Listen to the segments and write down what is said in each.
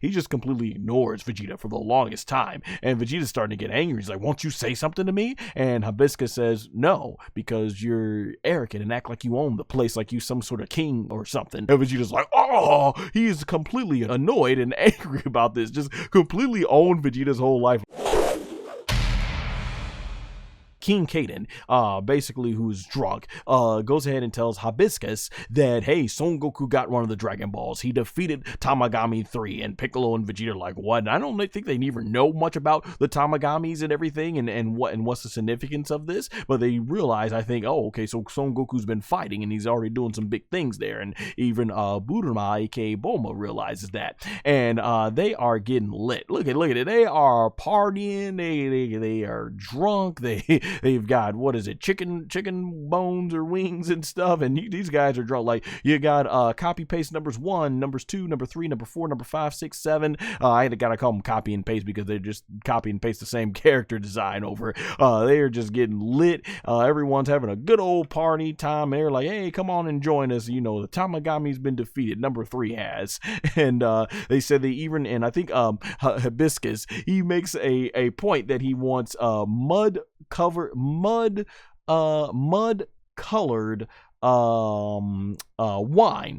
He just completely ignores Vegeta for the longest time, and Vegeta's starting to get angry. He's like, won't you say something to me? And Hibiscus says, no, because you're arrogant and act like you own the place, like you some sort of king or something. And Vegeta's like, oh, he is completely annoyed and angry about this, just completely owned Vegeta's whole life. King Caden, basically who's drunk, goes ahead and tells Hibiscus that, hey, Son Goku got one of the Dragon Balls. He defeated Tamagami 3, and Piccolo and Vegeta are like, what? And I don't think they even know much about the Tamagamis and everything and what's the significance of this, but they realize, I think, oh, okay, so Son Goku's been fighting and he's already doing some big things there, and even Bulma, aka Bulma, realizes that, and they are getting lit. Look at it. They are partying. They are drunk. They've got, what is it, chicken bones or wings and stuff, and these guys are drunk. Like, you got copy paste numbers 1, numbers 2, number 3, number 4, number 5, 6, 7. I gotta call them copy and paste because they just copy and paste the same character design over. They are just getting lit. Everyone's having a good old party time. They're like, hey, come on and join us. You know, the Tamagami's been defeated. Number 3 has. And they said they even, and I think Hibiscus, he makes a point that he wants mud colored wine,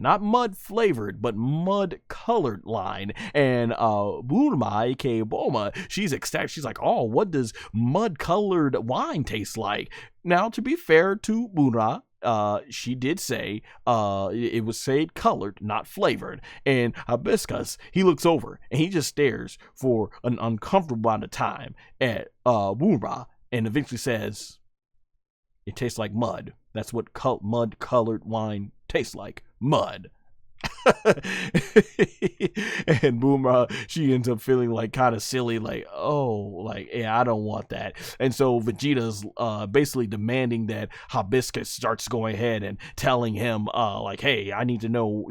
not mud flavored, but mud colored wine. And Bulma, aka Bulma, she's ecstatic. She's like, oh, what does mud colored wine taste like? Now, to be fair to Bulma, she did say it was said colored, not flavored. And Hibiscus, he looks over and he just stares for an uncomfortable amount of time at Bulma, and eventually says, it tastes like mud. That's what mud colored wine tastes like. Mud. And Bulma, she ends up feeling like kind of silly, like, oh, like, yeah, I don't want that. And so Vegeta's basically demanding that Hibiscus starts going ahead and telling him like, hey, I need to know,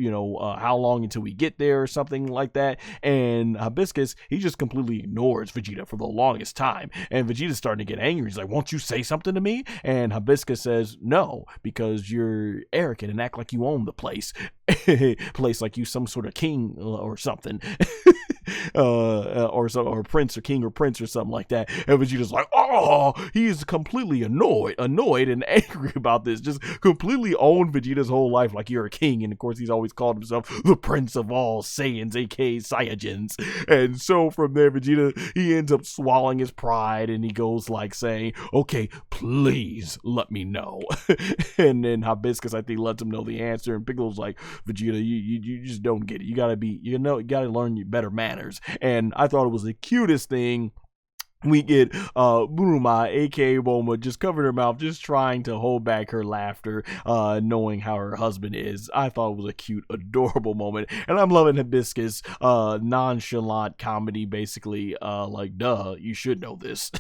how long until we get there or something like that. And Hibiscus, he just completely ignores Vegeta for the longest time, and Vegeta's starting to get angry. He's like, won't you say something to me? And Hibiscus says, no, because you're arrogant and act like you own the place like you some sort of king or something. or prince or king or prince or something like that. And Vegeta's like, oh, he is completely annoyed and angry about this, just completely owned Vegeta's whole life like you're a king. And of course, he's always called himself the prince of all Saiyans, aka Saiyajins. And so from there, Vegeta, he ends up swallowing his pride, and he goes like saying, okay, please let me know. And then Hibiscus, I think, lets him know the answer, and Piccolo's like, Vegeta, you just don't get it. You gotta learn your better manners. And I thought it was the cutest thing. We get Bulma, aka Bulma, just covering her mouth, just trying to hold back her laughter, knowing how her husband is. I thought it was a cute, adorable moment, and I'm loving Hibiscus nonchalant comedy, basically, like, duh, you should know this.